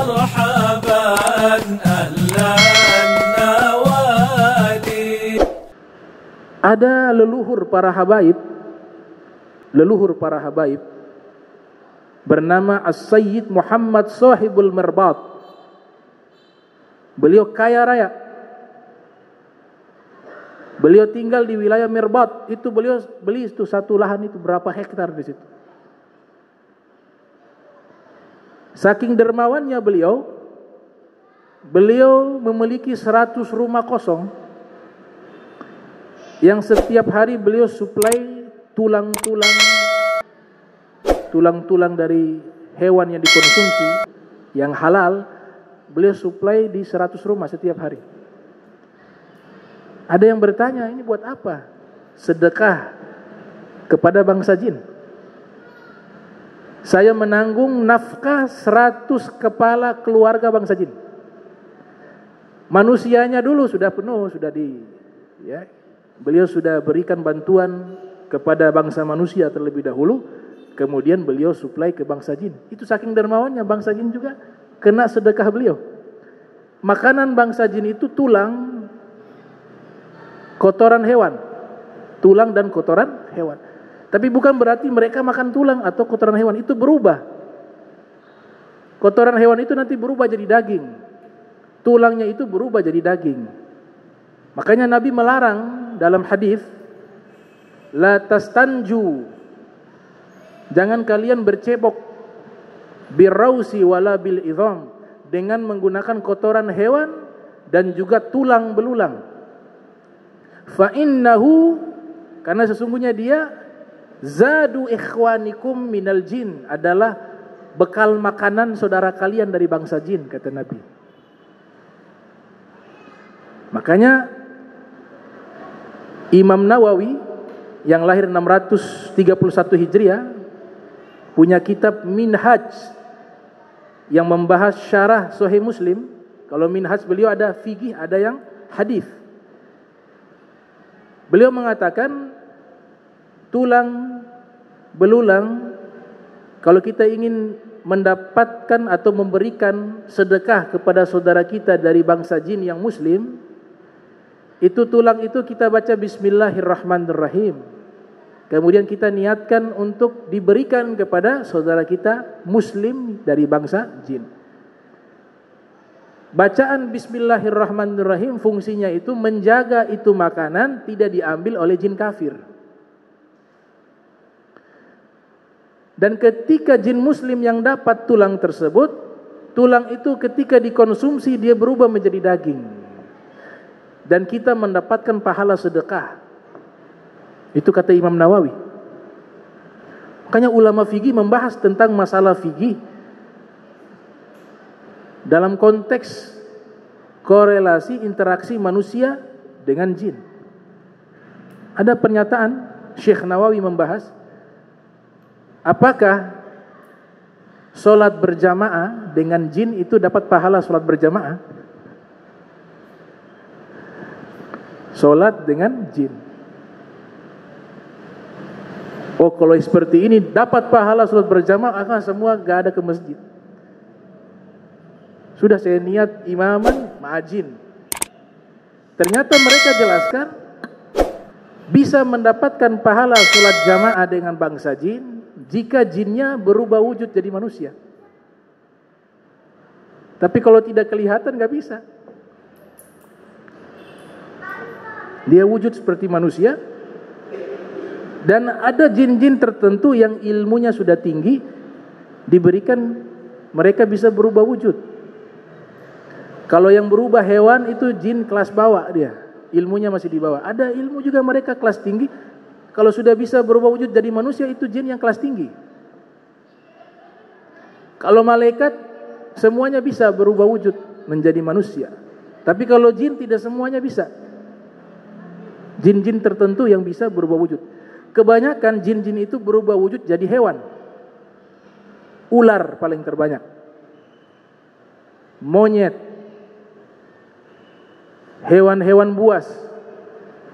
مرحبا أهلا النوادي. Ada leluhur para habaib bernama As-Sayyid Muhammad Sahibul Mirbat. Beliau kaya raya. Beliau tinggal di wilayah Mirbat. Itu beliau beli itu satu lahan itu berapa hektar di situ. Saking dermawannya beliau memiliki 100 rumah kosong yang setiap hari beliau suplai tulang-tulang dari hewan yang dikonsumsi yang halal, beliau suplai di 100 rumah setiap hari. Ada yang bertanya, ini buat apa? Sedekah kepada bangsa jin. Saya menanggung nafkah 100 kepala keluarga bangsa jin. Manusianya dulu sudah penuh, beliau sudah berikan bantuan kepada bangsa manusia terlebih dahulu, kemudian beliau suplai ke bangsa jin. Itu saking dermawannya, bangsa jin juga kena sedekah beliau. Makanan bangsa jin itu tulang, kotoran hewan, tulang dan kotoran hewan. Tapi bukan berarti mereka makan tulang atau kotoran hewan, itu berubah. Kotoran hewan itu nanti berubah jadi daging, tulangnya itu berubah jadi daging. Makanya Nabi melarang dalam hadis, la tastanju, jangan kalian bercebok, birrausi wala bil idham, dengan menggunakan kotoran hewan dan juga tulang belulang. Fa innahu, karena sesungguhnya dia zadu ikhwanikum minal jin, adalah bekal makanan saudara kalian dari bangsa jin, kata Nabi. Makanya Imam Nawawi yang lahir 631 Hijriah punya kitab Minhaj yang membahas syarah Sahih Muslim. Kalau Minhaj beliau ada fikih, ada yang hadis. Beliau mengatakan tulang belulang, kalau kita ingin mendapatkan atau memberikan sedekah kepada saudara kita dari bangsa jin yang muslim, itu tulang itu kita baca Bismillahirrahmanirrahim. Kemudian kita niatkan untuk diberikan kepada saudara kita muslim dari bangsa jin. Bacaan Bismillahirrahmanirrahim fungsinya itu menjaga itu makanan tidak diambil oleh jin kafir. Dan ketika jin muslim yang dapat tulang tersebut, tulang itu ketika dikonsumsi dia berubah menjadi daging. Dan kita mendapatkan pahala sedekah. Itu kata Imam Nawawi. Makanya ulama fikih membahas tentang masalah fikih dalam konteks korelasi interaksi manusia dengan jin. Ada pernyataan Syekh Nawawi membahas, apakah sholat berjamaah dengan jin itu dapat pahala sholat berjamaah? Sholat dengan jin. Oh, kalau seperti ini dapat pahala sholat berjamaah, akan semua gak ada ke masjid. Sudah saya niat imaman ma'ajin. Ternyata mereka jelaskan bisa mendapatkan pahala sholat jamaah dengan bangsa jin jika jinnya berubah wujud jadi manusia. Tapi kalau tidak kelihatan gak bisa. Dia wujud seperti manusia. Dan ada jin-jin tertentu yang ilmunya sudah tinggi, diberikan mereka bisa berubah wujud. Kalau yang berubah hewan itu jin kelas bawah, dia ilmunya masih di bawah. Ada ilmu juga mereka kelas tinggi. Kalau sudah bisa berubah wujud jadi manusia, itu jin yang kelas tinggi. Kalau malaikat semuanya bisa berubah wujud menjadi manusia. Tapi kalau jin tidak semuanya bisa. Jin-jin tertentu yang bisa berubah wujud. Kebanyakan jin-jin itu berubah wujud jadi hewan. Ular paling terbanyak. Monyet. Hewan-hewan buas.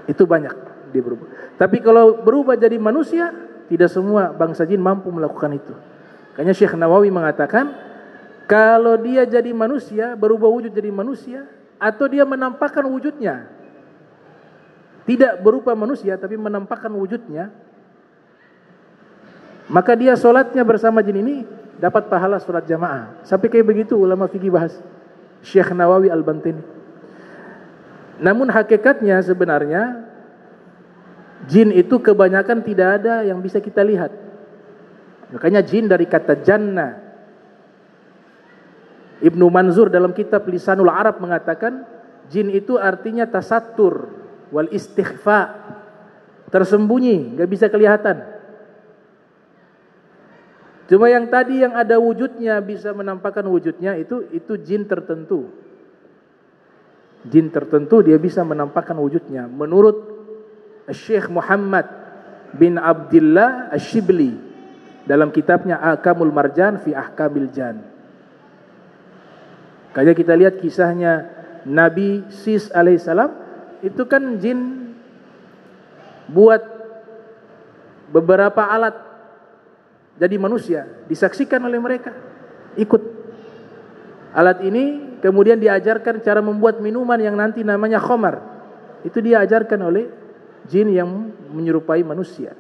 Itu banyak dia berubah. Tapi kalau berubah jadi manusia, tidak semua bangsa jin mampu melakukan itu. Makanya Syekh Nawawi mengatakan, Kalau dia jadi manusia, berubah wujud jadi manusia, atau dia menampakkan wujudnya, tidak berupa manusia tapi menampakkan wujudnya, maka dia solatnya bersama jin ini dapat pahala solat jamaah. Sampai kayak begitu ulama fikih bahas. Syekh Nawawi Al-Bantini. Namun hakikatnya sebenarnya jin itu kebanyakan tidak ada yang bisa kita lihat. Makanya jin dari kata jannah. Ibnu Manzur dalam kitab Lisanul Arab mengatakan jin itu artinya tasattur wal istighfa, tersembunyi, enggak bisa kelihatan. Cuma yang tadi yang ada wujudnya, bisa menampakkan wujudnya, itu jin tertentu. Jin tertentu dia bisa menampakkan wujudnya. Menurut Syekh Muhammad bin Abdullah Asy-Syibli dalam kitabnya Ahkamul Marjan fi Ahkamil Jan. Kayak kita lihat kisahnya Nabi Sis alaihissalam, itu kan jin buat beberapa alat jadi manusia, disaksikan oleh mereka, ikut. Alat ini kemudian diajarkan cara membuat minuman yang nanti namanya khamar. Itu dia ajarkan oleh jin yang menyerupai manusia.